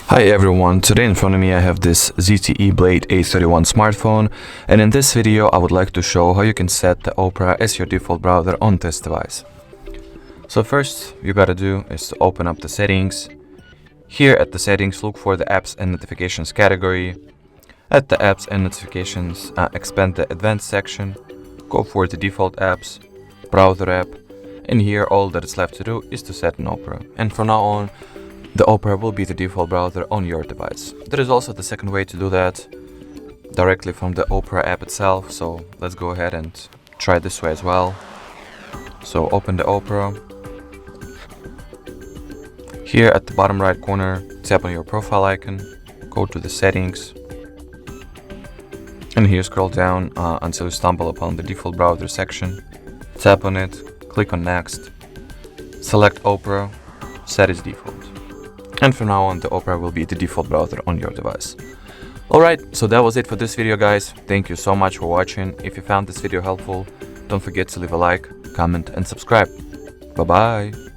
Hi everyone, today in front of me I have this ZTE Blade A31 smartphone, and in this video I would like to show how you can set the Opera as your default browser on this device. So first you gotta do is to open up the settings. Here at the settings, look for the apps and notifications category. At the apps and notifications, expand the advanced section, go for the default apps, browser app, and here all that is left to do is to set an Opera. And from now on, the Opera will be the default browser on your device. There is also the second way to do that, directly from the Opera app itself, so let's go ahead and try this way as well. So open the Opera. Here at the bottom right corner, tap on your profile icon, go to the settings, and here scroll down until you stumble upon the default browser section. Tap on it, click on next, select Opera, set as default. And from now on, the Opera will be the default browser on your device. Alright, so that was it for this video, guys. Thank you so much for watching. If you found this video helpful, don't forget to leave a like, comment and subscribe. Bye bye!